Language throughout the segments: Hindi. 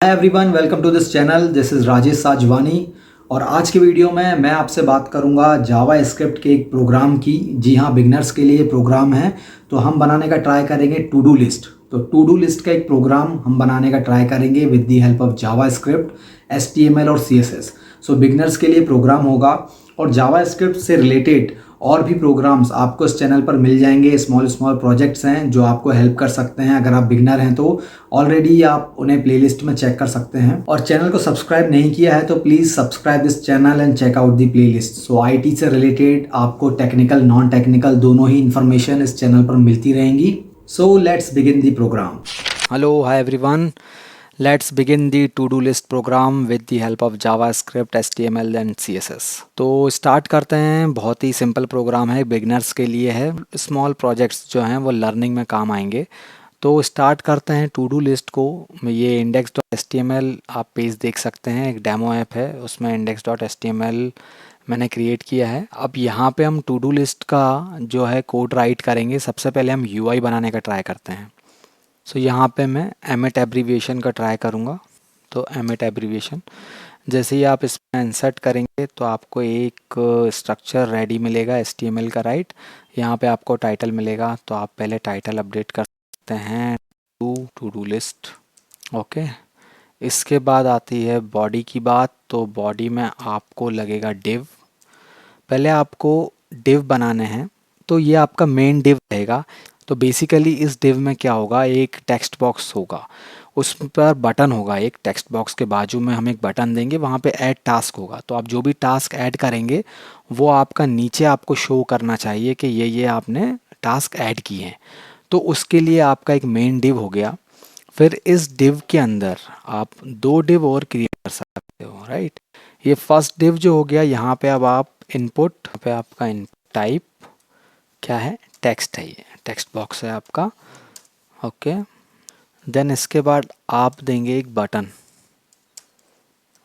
Hi everyone, welcome to this channel. This is Rajesh Sajwani. और आज की वीडियो में मैं आपसे बात करूंगा जावा स्क्रिप्ट के एक प्रोग्राम की। जी हाँ, बिगनर्स के लिए प्रोग्राम है। तो हम बनाने का ट्राई करेंगे टू डू लिस्ट। तो टू डू लिस्ट का एक प्रोग्राम हम बनाने का ट्राई करेंगे with the help of Java script, HTML और CSS। सो बिगनर्स के लिए प्रोग्राम होगा। और जावा स्क्रिप्ट से रिलेटेड और भी प्रोग्राम्स आपको इस चैनल पर मिल जाएंगे। स्मॉल स्मॉल प्रोजेक्ट्स हैं जो आपको हेल्प कर सकते हैं। अगर आप बिगनर हैं तो ऑलरेडी आप उन्हें प्लेलिस्ट में चेक कर सकते हैं। और चैनल को सब्सक्राइब नहीं किया है तो please subscribe this channel and check out the playlist. So IT से रिलेटेड आपको टेक्निकल नॉन टेक्निकल दोनों ही इन्फॉर्मेशन इस चैनल पर मिलती रहेंगी। So let's begin the program. Hello, hi everyone. Let's begin the to-do list program with the help of JavaScript, HTML and CSS. तो स्टार्ट करते हैं। बहुत ही सिंपल प्रोग्राम है, बिगनर्स के लिए है। स्मॉल प्रोजेक्ट्स जो हैं वो लर्निंग में काम आएंगे। तो स्टार्ट करते हैं टू डू लिस्ट को। ये index.html आप पेज देख सकते हैं, एक डेमो ऐप है, उसमें index.html मैंने क्रिएट किया है। अब यहाँ पे हम टू डू लिस्ट का जो है कोड राइट करेंगे। सबसे पहले हम UI बनाने का ट्राई करते हैं। सो यहाँ पे मैं एमिट एब्रीविएशन का ट्राई करूँगा। तो एमिट एब्रीविएशन जैसे ही आप इसमें इंसर्ट करेंगे तो आपको एक स्ट्रक्चर रेडी मिलेगा HTML का, राइट। यहाँ पे आपको टाइटल मिलेगा, तो आप पहले टाइटल अपडेट कर सकते हैं टू डू लिस्ट। ओके, इसके बाद आती है बॉडी की बात। तो बॉडी में आपको लगेगा डिव। पहले आपको डिव बनाने हैं, तो ये आपका मेन डिव रहेगा। तो बेसिकली इस डिव में क्या होगा, एक टेक्स्ट बॉक्स होगा, उस पर बटन होगा। एक टेक्स्ट बॉक्स के बाजू में हम एक बटन देंगे, वहाँ पे ऐड टास्क होगा। तो आप जो भी टास्क ऐड करेंगे वो आपका नीचे आपको शो करना चाहिए कि ये आपने टास्क ऐड किए हैं। तो उसके लिए आपका एक मेन डिव हो गया। फिर इस डिव के अंदर आप दो डिव और क्रिएट कर सकते हो, राइट। ये फर्स्ट डिव जो हो गया, यहाँ पे अब आप इनपुट पे आपका टाइप क्या है, टेक्स्ट है, ये टेक्स्ट बॉक्स है आपका। ओके, देन इसके बाद आप देंगे एक बटन,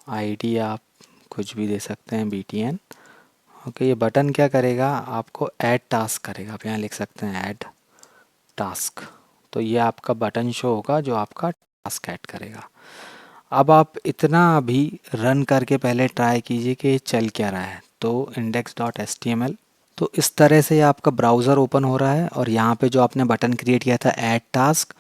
आईडी आप कुछ भी दे सकते हैं, BTN। ओके, ये बटन क्या करेगा, आपको ऐड टास्क करेगा। आप यहाँ लिख सकते हैं ऐड टास्क। तो ये आपका बटन शो होगा जो आपका टास्क ऐड करेगा। अब आप इतना अभी रन करके पहले ट्राई कीजिए कि ये चल क्या रहा है। तो index.html, तो इस तरह से आपका ब्राउज़र ओपन हो रहा है और यहाँ पे जो आपने बटन क्रिएट किया था ऐड टास्क,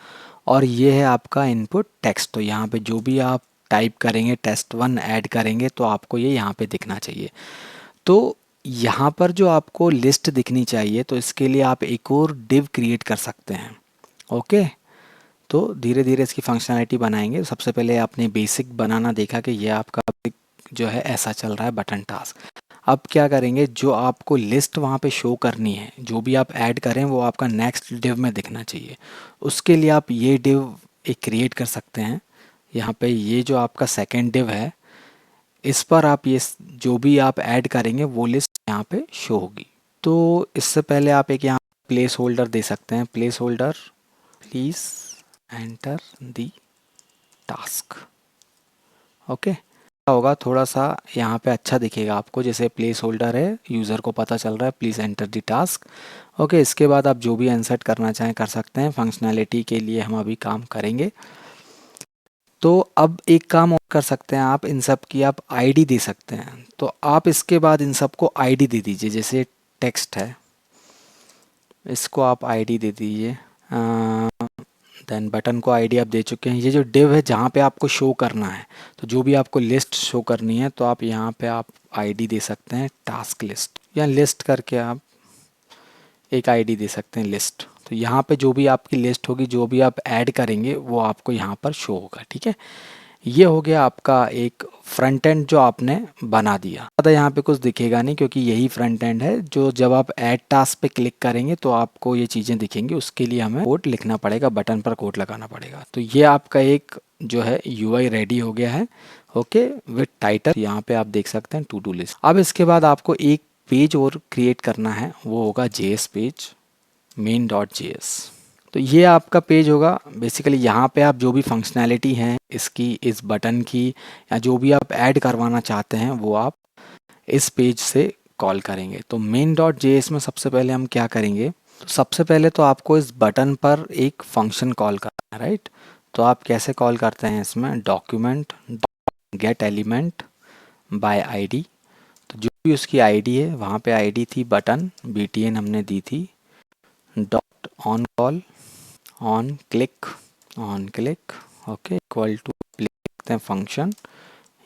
और ये है आपका इनपुट टेक्स्ट। तो यहाँ पे जो भी आप टाइप करेंगे, test1 ऐड करेंगे, तो आपको ये यहाँ पे दिखना चाहिए। तो यहाँ पर जो आपको लिस्ट दिखनी चाहिए, तो इसके लिए आप एक और डिव क्रिएट कर सकते हैं। ओके, तो धीरे धीरे इसकी फंक्शनैलिटी बनाएंगे। सबसे पहले आपने बेसिक बनाना देखा कि ये आपका जो है ऐसा चल रहा है बटन टास्क। अब क्या करेंगे, जो आपको लिस्ट वहाँ पे शो करनी है, जो भी आप ऐड करें वो आपका नेक्स्ट डिव में दिखना चाहिए। उसके लिए आप ये डिव एक क्रिएट कर सकते हैं। यहाँ पे ये जो आपका सेकेंड डिव है, इस पर आप ये जो भी आप ऐड करेंगे वो लिस्ट यहाँ पे शो होगी। तो इससे पहले आप एक यहाँ प्लेस होल्डर दे सकते हैं। Place holder, please enter the task. Okay, क्या होगा, थोड़ा सा यहाँ पे अच्छा दिखेगा आपको, जैसे प्लेस होल्डर है, यूज़र को पता चल रहा है please enter the task. Okay, इसके बाद आप जो भी इंसर्ट करना चाहें कर सकते हैं। फंक्शनैलिटी के लिए हम अभी काम करेंगे। तो अब एक काम और कर सकते हैं आप, इन सब की आप आईडी दे सकते हैं। तो आप इसके बाद इन सब को आईडी दे दीजिए। जैसे टेक्स्ट है, इसको आप आईडी दे दीजिए। देन बटन को आईडी आप दे चुके हैं। ये जो डिव है जहाँ पे आपको शो करना है, तो जो भी आपको लिस्ट शो करनी है, तो आप यहाँ पे आप आईडी दे सकते हैं टास्क लिस्ट, या लिस्ट करके आप एक आईडी दे सकते हैं लिस्ट। तो यहाँ पे जो भी आपकी लिस्ट होगी, जो भी आप ऐड करेंगे वो आपको यहाँ पर शो होगा। ठीक है, ये हो गया आपका एक फ्रंट एंड जो आपने बना दिया। ज़्यादा यहाँ पे कुछ दिखेगा नहीं, क्योंकि यही फ्रंट एंड है। जो जब आप ऐड टास्क पे क्लिक करेंगे तो आपको ये चीज़ें दिखेंगी। उसके लिए हमें कोड लिखना पड़ेगा, बटन पर कोड लगाना पड़ेगा। तो ये आपका एक जो है UI रेडी हो गया है। ओके, विथ टाइटल यहाँ पे आप देख सकते हैं टू डू लिस्ट। अब इसके बाद आपको एक पेज और क्रिएट करना है, वो होगा JS पेज, main.js। तो ये आपका पेज होगा। बेसिकली यहाँ पे आप जो भी फंक्शनैलिटी है इसकी, इस बटन की, या जो भी आप ऐड करवाना चाहते हैं वो आप इस पेज से कॉल करेंगे। तो main.js में सबसे पहले हम क्या करेंगे, तो सबसे पहले तो आपको इस बटन पर एक फंक्शन कॉल करना है, राइट। तो आप कैसे कॉल करते हैं इसमें, document gate element by ID. तो जो भी उसकी आईडी है, वहाँ पे आईडी थी बटन, btn हमने दी थी, dot on call on click okay equal to लिखते हैं फंक्शन,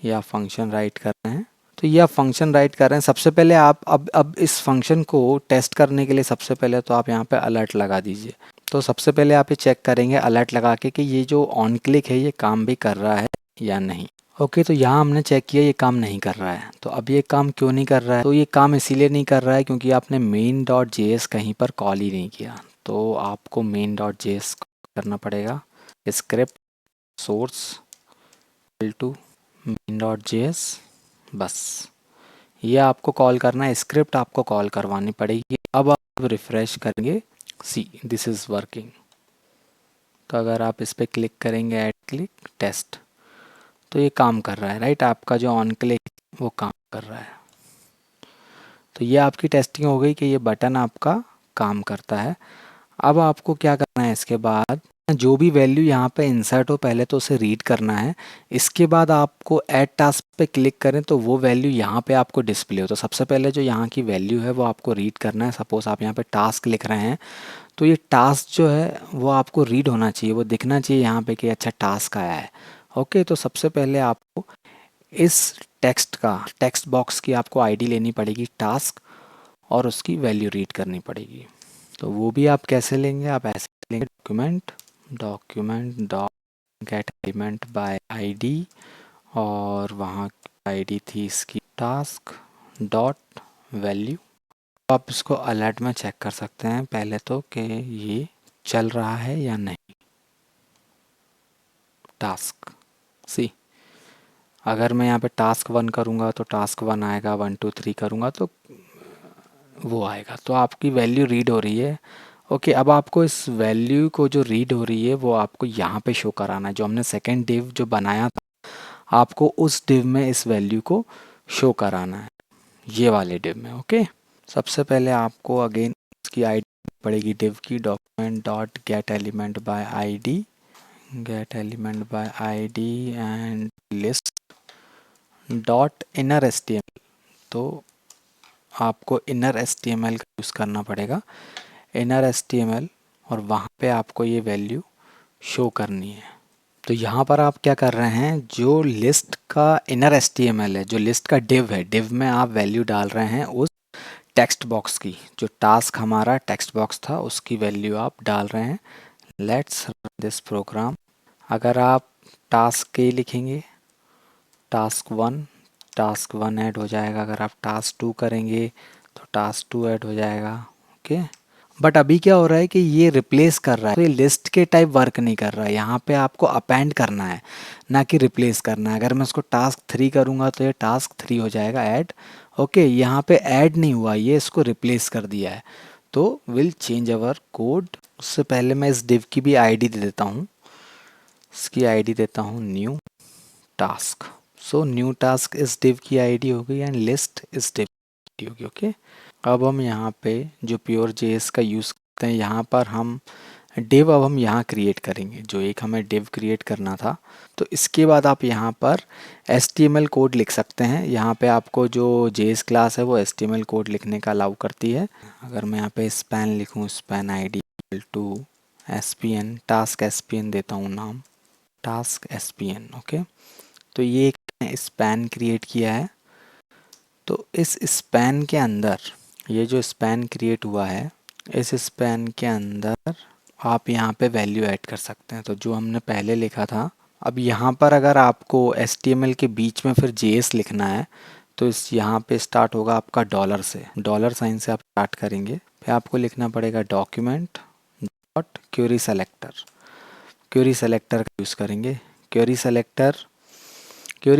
या फंक्शन राइट कर रहे हैं। तो यह फंक्शन राइट कर रहे हैं। सबसे पहले आप अब इस फंक्शन को टेस्ट करने के लिए सबसे पहले तो आप यहाँ पे अलर्ट लगा दीजिए। तो सबसे पहले आप ये चेक करेंगे अलर्ट लगा के कि ये जो ऑन क्लिक है ये काम भी कर रहा है या नहीं। ओके, तो यहाँ हमने चेक किया ये काम नहीं कर रहा है। तो अब ये काम क्यों नहीं कर रहा है, तो ये काम इसीलिए नहीं कर रहा है क्योंकि आपने main.js कहीं पर कॉल ही नहीं किया। तो आपको main.js करना पड़ेगा, स्क्रिप्ट सोर्स टू main.js, बस ये आपको कॉल करना है, स्क्रिप्ट आपको कॉल करवानी पड़ेगी। अब आप रिफ़्रेश करेंगे, सी दिस इज़ वर्किंग। तो अगर आप इस पर क्लिक करेंगे ऐड क्लिक टेस्ट, तो ये काम कर रहा है, राइट। आपका जो ऑन क्लिक वो काम कर रहा है। तो ये आपकी टेस्टिंग हो गई कि ये बटन आपका काम करता है। अब आपको क्या करना है, इसके बाद जो भी वैल्यू यहाँ पे इंसर्ट हो पहले तो उसे रीड करना है। इसके बाद आपको ऐड टास्क पे क्लिक करें तो वो वैल्यू यहाँ पे आपको डिस्प्ले हो। तो सबसे पहले जो यहाँ की वैल्यू है वो आपको रीड करना है। सपोज़ आप यहाँ पे टास्क लिख रहे हैं, तो ये टास्क जो है वो आपको रीड होना चाहिए, वो दिखना चाहिए यहाँ पे कि अच्छा टास्क आया है। ओके, तो सबसे पहले आपको इस टेक्स्ट बॉक्स की आपको आईडी लेनी पड़ेगी टास्क, और उसकी वैल्यू रीड करनी पड़ेगी। तो वो भी आप कैसे लेंगे, आप ऐसे लेंगे document dot get element by ID, और वहाँ आईडी थी इसकी टास्क डॉट वैल्यू। आप इसको अलर्ट में चेक कर सकते हैं पहले तो कि ये चल रहा है या नहीं। टास्क सी, अगर मैं यहाँ पे टास्क 1 करूँगा तो टास्क 1 आएगा, 1 2 3 करूँगा तो वो आएगा। तो आपकी वैल्यू रीड हो रही है। ओके, अब आपको इस वैल्यू को जो रीड हो रही है वो आपको यहाँ पे शो कराना है। जो हमने सेकंड डिव जो बनाया था, आपको उस डिव में इस वैल्यू को शो कराना है, ये वाले डिव में। ओके, सबसे पहले आपको अगेन इसकी आईडी पड़ेगी डिव की, document dot get element by ID and list dot inner HTML. तो आपको इनर एचटीएमएल का यूज़ करना पड़ेगा, इनर एचटीएमएल, और वहाँ पे आपको ये वैल्यू शो करनी है। तो यहाँ पर आप क्या कर रहे हैं, जो लिस्ट का इनर एचटीएमएल है, जो लिस्ट का डिव है, डिव में आप वैल्यू डाल रहे हैं उस टेक्स्ट बॉक्स की, जो टास्क हमारा टेक्स्ट बॉक्स था उसकी वैल्यू आप डाल रहे हैं। Let's run this program. अगर आप टास्क के लिखेंगे टास्क 1 ऐड हो जाएगा। अगर आप टास्क 2 करेंगे तो टास्क 2 ऐड हो जाएगा। ओके, बट अभी क्या हो रहा है कि ये रिप्लेस कर रहा है, तो ये लिस्ट के टाइप वर्क नहीं कर रहा है। यहाँ पे आपको अपेंड करना है, ना कि रिप्लेस करना है। अगर मैं इसको टास्क 3 करूँगा तो ये टास्क 3 हो जाएगा ऐड। ओके, यहाँ पे ऐड नहीं हुआ, ये इसको रिप्लेस कर दिया है। तो विल चेंज अवर कोड। उससे पहले मैं इस डिव की भी आईडी दे देता हूँ। इसकी आईडी देता हूँ new task. So new task इस डिव की आईडी हो गई एंड लिस्ट इस डिव की होगी। ओके, अब हम यहाँ पे जो प्योर जेएस का यूज़ करते हैं, यहाँ पर हम डिव अब हम यहाँ क्रिएट करेंगे, जो एक हमें डिव क्रिएट करना था। तो इसके बाद आप यहाँ पर HTML कोड लिख सकते हैं। यहाँ पे आपको जो जेएस क्लास है वो HTML कोड लिखने का अलाउ करती है। अगर मैं यहाँ पे स्पैन लिखूँ, span ID to SPN, task SPN देता हूँ नाम, टास्क SPN। ओके, तो ये एक स्पैन क्रिएट किया है। तो इस स्पैन के अंदर, ये जो स्पैन क्रिएट हुआ है, इस स्पैन के अंदर आप यहाँ पे वैल्यू ऐड कर सकते हैं। तो जो हमने पहले लिखा था, अब यहाँ पर अगर आपको HTML के बीच में फिर JS लिखना है तो इस यहाँ पे स्टार्ट होगा आपका डॉलर से, डॉलर साइन से आप स्टार्ट करेंगे। फिर आपको लिखना पड़ेगा document dot query selector, query selector का यूज़ करेंगे। क्वेरी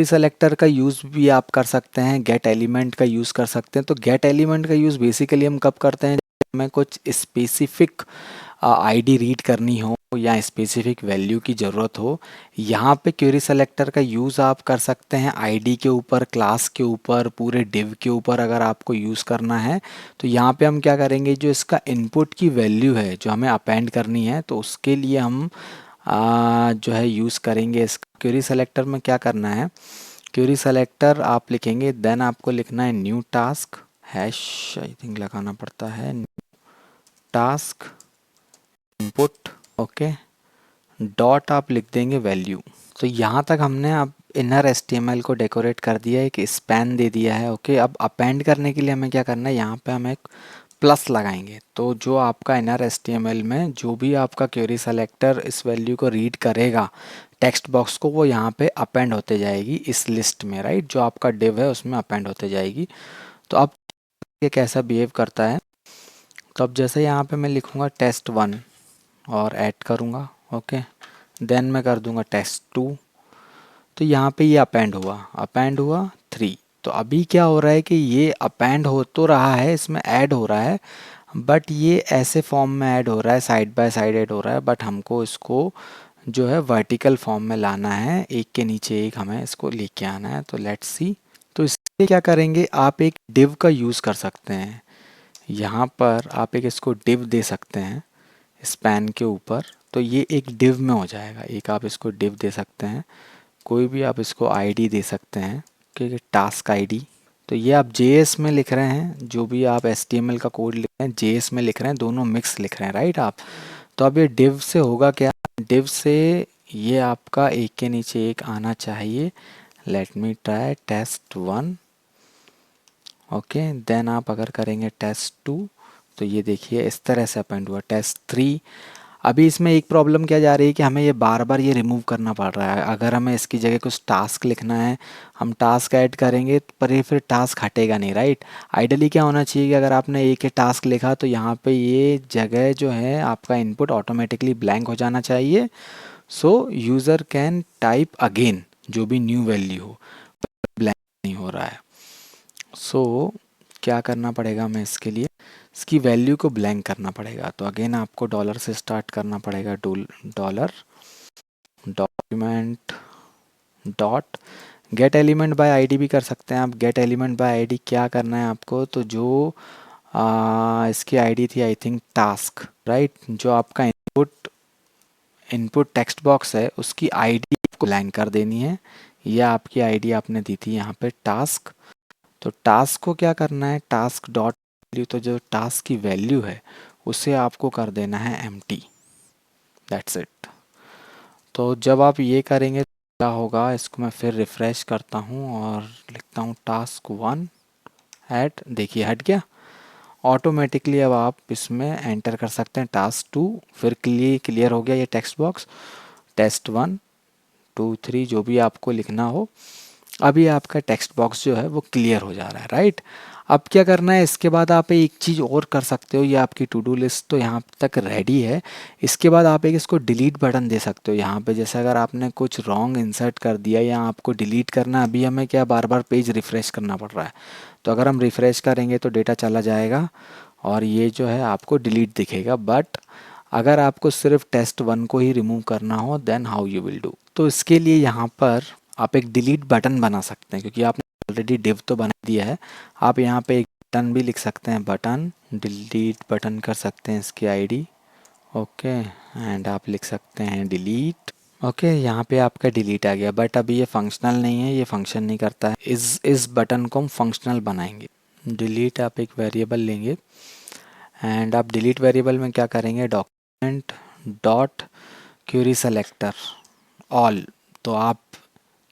सेलेक्टर का यूज़ भी आप कर सकते हैं, गेट एलिमेंट का यूज़ कर सकते हैं। तो गेट एलिमेंट का यूज़ बेसिकली हम कब करते हैं, जब हमें कुछ स्पेसिफिक आईडी रीड करनी हो या स्पेसिफिक वैल्यू की ज़रूरत हो। यहाँ पे क्वेरी सेलेक्टर का यूज़ आप कर सकते हैं आईडी के ऊपर, क्लास के ऊपर, पूरे डिव के ऊपर। अगर आपको यूज़ करना है तो यहाँ पे हम क्या करेंगे, जो इसका इनपुट की वैल्यू है जो हमें अपेंड करनी है, तो उसके लिए हम जो है यूज़ करेंगे। इस क्वेरी सेलेक्टर में क्या करना है, क्वेरी सेलेक्टर आप लिखेंगे, देन आपको लिखना है new task, hash I think लगाना पड़ता है, टास्क इनपुट, ओके, डॉट आप लिख देंगे वैल्यू। तो यहाँ तक हमने अब इनर एचटीएमएल को डेकोरेट कर दिया है, एक स्पैन दे दिया है, ओके। अब अपेंड करने के लिए हमें क्या करना है, यहाँ पे हम एक प्लस लगाएंगे। तो जो आपका इनर एचटीएमएल में जो भी आपका क्वेरी सेलेक्टर इस वैल्यू को रीड करेगा टेक्स्ट बॉक्स को, वो यहाँ पे अपेंड होते जाएगी इस लिस्ट में, राइट, जो आपका डिव है उसमें अपेंड होते जाएगी। तो अब ये कैसा बिहेव करता है, तो अब जैसे यहाँ पे मैं लिखूँगा test1 और ऐड करूँगा, ओके, देन मैं कर दूँगा test2, तो यहाँ पे ये अपेंड हुआ 3। तो अभी क्या हो रहा है कि ये अपेंड हो तो रहा है, इसमें ऐड हो रहा है, बट ये ऐसे फॉर्म में ऐड हो रहा है, साइड बाय साइड ऐड हो रहा है, बट हमको इसको जो है वर्टिकल फॉर्म में लाना है, एक के नीचे एक हमें इसको लेके आना है। तो लेट्स सी, तो इसके क्या करेंगे, आप एक डिव का यूज़ कर सकते हैं। यहाँ पर आप एक इसको डिव दे सकते हैं स्पैन के ऊपर, तो ये एक डिव में हो जाएगा। एक आप इसको डिव दे सकते हैं, कोई भी आप इसको आईडी दे सकते हैं, क्योंकि टास्क आईडी। तो ये आप जेएस में लिख रहे हैं, जो भी आप एचटीएमएल का कोड लिख रहे हैं जेएस में लिख रहे हैं, दोनों मिक्स लिख रहे हैं, राइट आप। तो अब ये डिव से होगा क्या, डिव से ये आपका एक के नीचे एक आना चाहिए। Let me try test1, okay, then आप अगर करेंगे test2, तो ये देखिए इस तरह से अपेंड हुआ test3। अभी इसमें एक प्रॉब्लम क्या जा रही है कि हमें ये बार बार ये रिमूव करना पड़ रहा है। अगर हमें इसकी जगह कुछ टास्क लिखना है, हम टास्क ऐड करेंगे पर ये फिर टास्क हटेगा नहीं, राइट। आइडियली क्या होना चाहिए कि अगर आपने एक ही टास्क लिखा तो यहाँ पे ये जगह जो है आपका इनपुट ऑटोमेटिकली ब्लैंक हो जाना चाहिए, सो यूज़र कैन टाइप अगेन जो भी न्यू वैल्यू हो, ब्लैंक नहीं हो रहा है। सो क्या करना पड़ेगा हमें इसके लिए, इसकी वैल्यू को ब्लैंक करना पड़ेगा। तो अगेन आपको डॉलर से स्टार्ट करना पड़ेगा, dollar document dot get element by ID भी कर सकते हैं आप। गेट एलिमेंट बाय आईडी क्या करना है आपको, तो जो इसकी आईडी थी आई थिंक टास्क, राइट, जो आपका इनपुट टेक्स्ट बॉक्स है उसकी आईडी आपको ब्लैंक कर देनी है। यह आपकी आईडी आपने दी थी यहाँ पे टास्क। तो टास्क को क्या करना है, टास्क डॉट वैल्यू, तो जो टास्क की वैल्यू है उसे आपको कर देना है एम्प्टी, दैट्स इट। तो जब आप ये करेंगे तो क्या होगा, इसको मैं फिर रिफ़्रेश करता हूँ और लिखता हूँ task1 ऐड, देखिए हट गया ऑटोमेटिकली। अब आप इसमें एंटर कर सकते हैं task2, फिर क्लियर हो गया ये टेक्स्ट बॉक्स, test1 2 3 जो भी आपको लिखना हो। अभी आपका टेक्स्ट बॉक्स जो है वो क्लियर हो जा रहा है, राइट। अब क्या करना है, इसके बाद आप एक चीज़ और कर सकते हो, ये आपकी टू डू लिस्ट तो यहाँ तक रेडी है। इसके बाद आप एक इसको डिलीट बटन दे सकते हो यहाँ पे, जैसे अगर आपने कुछ रॉन्ग इंसर्ट कर दिया या आपको डिलीट करना, अभी हमें क्या बार बार पेज रिफ़्रेश करना पड़ रहा है, तो अगर हम रिफ़्रेश करेंगे तो डेटा चला जाएगा और ये जो है आपको डिलीट दिखेगा। बट अगर आपको सिर्फ test1 को ही रिमूव करना हो then how you will do, तो इसके लिए यहाँ पर आप एक डिलीट बटन बना सकते हैं, क्योंकि आपने ऑलरेडी डिव तो बना दिया है। आप यहाँ पे एक बटन भी लिख सकते हैं, बटन डिलीट बटन कर सकते हैं इसकी आईडी, ओके, एंड आप लिख सकते हैं डिलीट, ओके, यहाँ पे आपका डिलीट आ गया। बट अभी ये फंक्शनल नहीं है, ये फंक्शन नहीं करता है। इस बटन को हम फंक्शनल बनाएंगे। डिलीट आप एक वेरिएबल लेंगे एंड आप डिलीट वेरिएबल में क्या करेंगे, document dot query selector all. तो आप,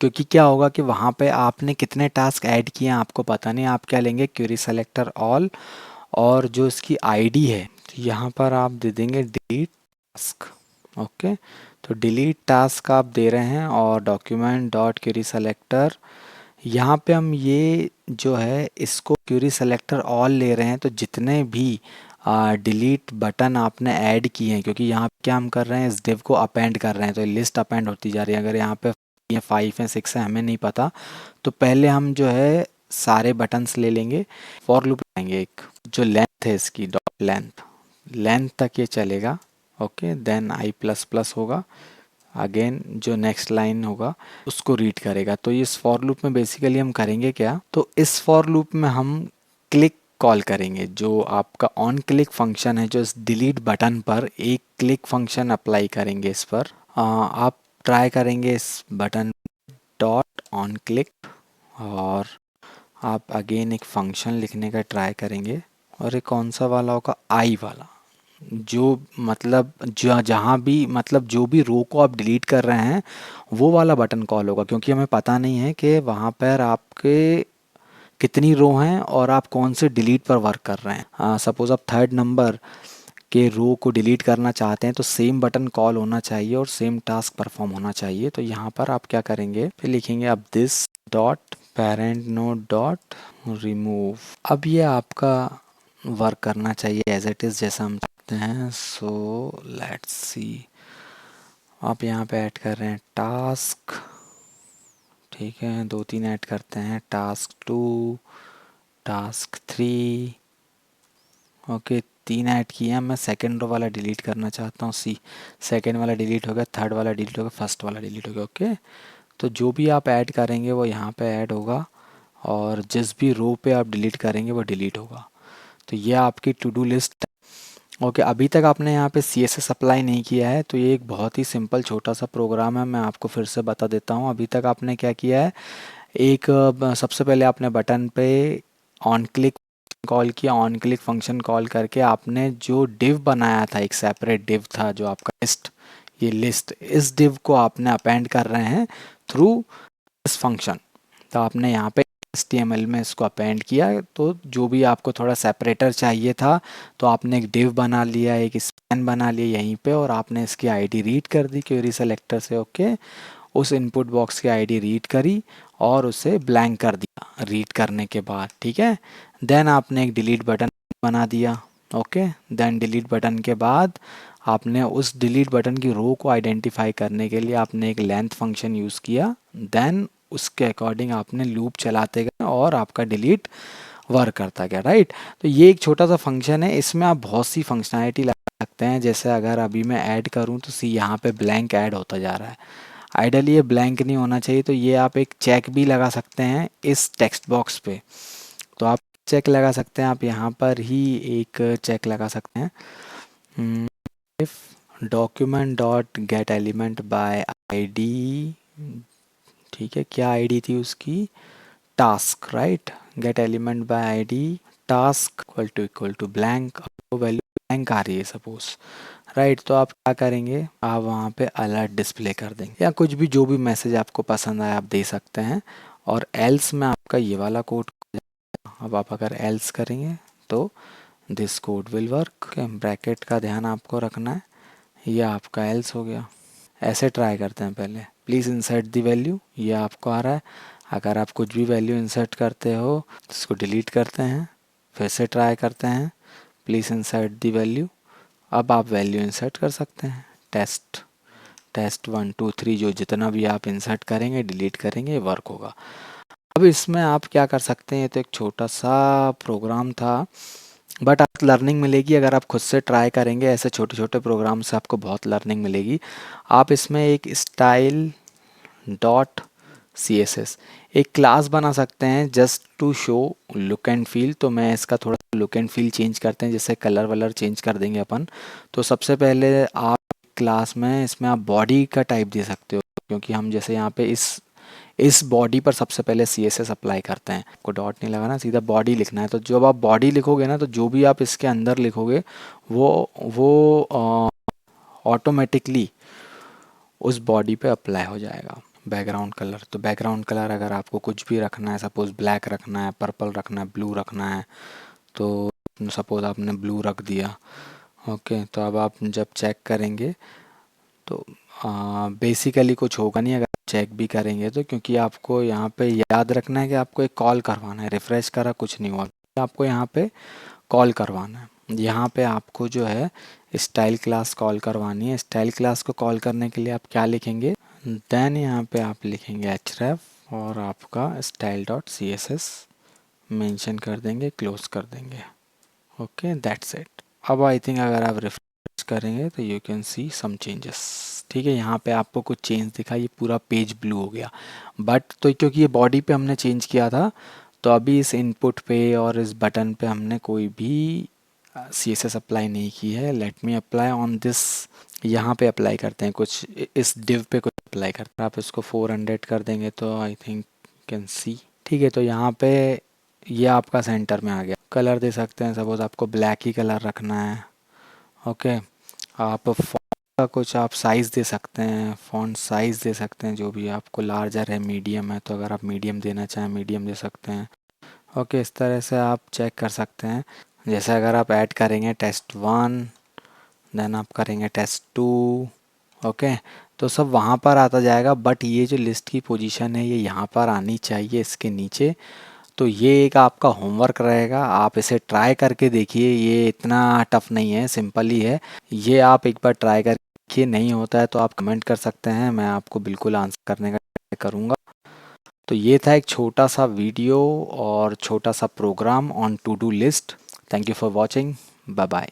क्योंकि क्या होगा कि वहाँ पे आपने कितने टास्क ऐड किए हैं आपको पता नहीं, आप क्या लेंगे क्वेरी सेलेक्टर ऑल, और जो इसकी आईडी है तो यहाँ पर आप दे देंगे डिलीट टास्क, ओके। तो डिलीट टास्क आप दे रहे हैं और डॉक्यूमेंट डॉट क्वेरी सेलेक्टर, यहाँ पे हम ये जो है इसको क्वेरी सेलेक्टर ऑल ले रहे हैं। तो जितने भी डिलीट बटन आपने ऐड किए हैं, क्योंकि यहाँ पे क्या हम कर रहे हैं, इस डिव को अपेंड कर रहे हैं, तो लिस्ट अपेंड होती जा रही है। अगर यहाँ पे ये 5 है 6 है हमें नहीं पता, तो पहले हम जो है सारे बटन्स ले लेंगे, फॉर लूप लाएंगे, एक जो लेंथ है इसकी डॉट लेंथ तक ये चलेगा, okay. Then i plus plus होगा, अगेन जो नेक्स्ट लाइन होगा उसको रीड करेगा। तो इस फॉर लूप में बेसिकली हम करेंगे क्या, तो इस फॉर लूप में हम क्लिक कॉल करेंगे, जो आपका ऑन क्लिक फंक्शन है, जो इस डिलीट बटन पर एक क्लिक फंक्शन अप्लाई करेंगे इस पर, आप ट्राई करेंगे इस बटन डॉट ऑन क्लिक, और आप अगेन एक फंक्शन लिखने का ट्राई करेंगे, और ये कौन सा वाला होगा, आई वाला, जो मतलब जहाँ भी मतलब जो भी रो को आप डिलीट कर रहे हैं वो वाला बटन कॉल होगा, क्योंकि हमें पता नहीं है कि वहाँ पर आपके कितनी रो हैं और आप कौन से डिलीट पर वर्क कर रहे हैं। सपोज आप थर्ड नंबर के रो को डिलीट करना चाहते हैं तो सेम बटन कॉल होना चाहिए और सेम टास्क परफॉर्म होना चाहिए। तो यहाँ पर आप क्या करेंगे, फिर लिखेंगे अब this dot parent node dot remove. अब ये आपका वर्क करना चाहिए एज इट इज़ जैसा हम चाहते हैं। सो लेट्स सी, आप यहाँ पे ऐड कर रहे हैं टास्क, ठीक है, 2-3 ऐड करते हैं, टास्क 2, टास्क 3, ओके 3 ऐड किए हैं। मैं सेकंड रो वाला डिलीट करना चाहता हूँ, सी सेकंड वाला डिलीट हो गया, थर्ड वाला डिलीट हो गया, फर्स्ट वाला डिलीट हो गया। ओके, तो जो भी आप ऐड करेंगे वो यहाँ पे ऐड होगा, और जिस भी रो पे आप डिलीट करेंगे वो डिलीट होगा। तो ये आपकी टू डू लिस्ट। ओके, अभी तक आपने यहाँ पे सी एस एस अप्लाई नहीं किया है तो ये एक बहुत ही सिंपल छोटा सा प्रोग्राम है। मैं आपको फिर से बता देता हूँ अभी तक आपने क्या किया है। एक सबसे पहले आपने बटन पे ऑन क्लिक कॉल किया, ऑन क्लिक फंक्शन कॉल करके आपने जो डिव बनाया था, एक सेपरेट डिव था जो आपका लिस्ट, ये लिस्ट, इस डिव को आपने अपेंड कर रहे हैं थ्रू इस फंक्शन। तो आपने यहाँ पे HTML में इसको अपेंड किया, तो जो भी आपको थोड़ा सेपरेटर चाहिए था तो आपने एक डिव बना लिया, एक स्पैन बना लिया यहीं पे, और आपने इसकी आईडी रीड कर दी क्वेरी सेलेक्टर से। ओके, उस इनपुट बॉक्स की आईडी रीड करी और उसे ब्लैंक कर दिया रीड करने के बाद, ठीक है। देन आपने एक डिलीट बटन बना दिया। ओके, देन डिलीट बटन के बाद आपने उस डिलीट बटन की रो को आइडेंटिफाई करने के लिए आपने एक लेंथ फंक्शन यूज़ किया। देन उसके अकॉर्डिंग आपने लूप चलाते गए और आपका डिलीट वर्क करता गया, राइट। तो ये एक छोटा सा फंक्शन है, इसमें आप बहुत सी फंक्शनैलिटी लगा सकते हैं। जैसे अगर अभी मैं ऐड करूं तो सी यहाँ पे ब्लैंक ऐड होता जा रहा है, आइडियली ये ब्लैंक नहीं होना चाहिए, तो ये आप एक चेक भी लगा सकते हैं इस टेक्स्ट बॉक्स पे। तो आप चेक लगा सकते हैं, आप यहाँ पर ही एक चेक लगा सकते हैं, if document dot get element by ID, ठीक है, क्या आईडी थी उसकी, task, right, get element by ID task equal to blank, value blank आ रही है सपोज, राइट। तो आप क्या करेंगे, आप वहाँ पे अलर्ट डिस्प्ले कर देंगे या कुछ भी, जो भी मैसेज आपको पसंद आए आप दे सकते हैं। और एल्स में आपका ये वाला कोड, अब आप अगर एल्स करेंगे तो this code will work. Bracket का ध्यान आपको रखना है, ये आपका एल्स हो गया। ऐसे ट्राई करते हैं पहले, प्लीज़ इंसर्ट दी वैल्यू, ये आपको आ रहा है। अगर आप कुछ भी वैल्यू इंसर्ट करते हो तो इसको डिलीट करते हैं, फिर से ट्राई करते हैं, प्लीज़ इंसर्ट दी वैल्यू। अब आप वैल्यू इंसर्ट कर सकते हैं, टेस्ट टेस्ट 1 2 3, जो जितना भी आप इंसर्ट करेंगे डिलीट करेंगे वर्क होगा। अब इसमें आप क्या कर सकते हैं, तो एक छोटा सा प्रोग्राम था, बट आप लर्निंग मिलेगी अगर आप खुद से ट्राई करेंगे। ऐसे छोटे छोटे प्रोग्राम से आपको बहुत लर्निंग मिलेगी। आप इसमें एक style dot C S S एक क्लास बना सकते हैं just to show look and feel. तो मैं इसका थोड़ा लुक एंड फील चेंज करते हैं, जैसे कलर वलर चेंज कर देंगे अपन। तो सबसे पहले आप क्लास में इसमें आप बॉडी का टाइप दे सकते हो, क्योंकि हम जैसे यहाँ पे इस बॉडी पर सबसे पहले सी एस एस अप्लाई करते हैं। आपको डॉट नहीं लगाना, सीधा बॉडी लिखना है। तो जब आप बॉडी लिखोगे ना, तो जो भी आप इसके अंदर लिखोगे वो ऑटोमेटिकली उस बॉडी पे अप्लाई हो जाएगा। बैकग्राउंड कलर, तो बैकग्राउंड कलर अगर आपको कुछ भी रखना है, सपोज़ ब्लैक रखना है, पर्पल रखना है, ब्लू रखना है, तो सपोज़ आपने ब्लू रख दिया। ओके, तो अब आप जब चेक करेंगे तो बेसिकली कुछ होगा नहीं अगर आप चेक भी करेंगे तो, क्योंकि आपको यहाँ पे याद रखना है कि आपको एक कॉल करवाना है। रिफ़्रेश करा कुछ नहीं हुआ, आपको यहाँ पे कॉल करवाना है। यहाँ पे आपको जो है स्टाइल क्लास कॉल करवानी है। स्टाइल क्लास को कॉल करने के लिए आप क्या लिखेंगे, देन यहाँ पे आप लिखेंगे href और आपका style dot C S S mention कर देंगे, क्लोज कर देंगे। Okay, that's it. अब आई थिंक अगर आप रिफ्रेश करेंगे तो you can see some changes, ठीक है। यहाँ पे आपको कुछ चेंज दिखा, ये पूरा पेज ब्लू हो गया, बट तो क्योंकि ये बॉडी पे हमने चेंज किया था, तो अभी इस इनपुट पे और इस बटन पे हमने कोई भी सी एस एस अप्लाई नहीं की है। Let me apply on this, यहाँ पे अप्लाई करते हैं कुछ, इस डिव पे कुछ अप्लाई करते हैं। आप इसको 400 कर देंगे तो आई थिंक कैन सी, ठीक है। तो यहाँ पे ये आपका सेंटर में आ गया। कलर दे सकते हैं, सपोज आपको ब्लैक ही कलर रखना है, ओके। आप फॉन्ट का कुछ आप साइज़ दे सकते हैं, फॉन्ट साइज़ दे सकते हैं, जो भी आपको लार्जर है, मीडियम है, तो अगर आप मीडियम देना चाहें मीडियम दे सकते हैं, ओके। इस तरह से आप चेक कर सकते हैं। जैसे अगर आप ऐड करेंगे टेस्ट 1, देन आप करेंगे टेस्ट 2, ओके, तो सब वहाँ पर आता जाएगा। बट ये जो लिस्ट की पोजीशन है ये यहाँ पर आनी चाहिए, इसके नीचे। तो ये एक आपका होमवर्क रहेगा, आप इसे ट्राई करके देखिए। ये इतना टफ नहीं है, सिंपल ही है। ये आप एक बार ट्राई करके देखिए, नहीं होता है तो आप कमेंट कर सकते हैं, मैं आपको बिल्कुल आंसर करने का ट्राई करूँगा। तो ये था एक छोटा सा वीडियो और छोटा सा program on to do list. Thank you for watching, bye bye.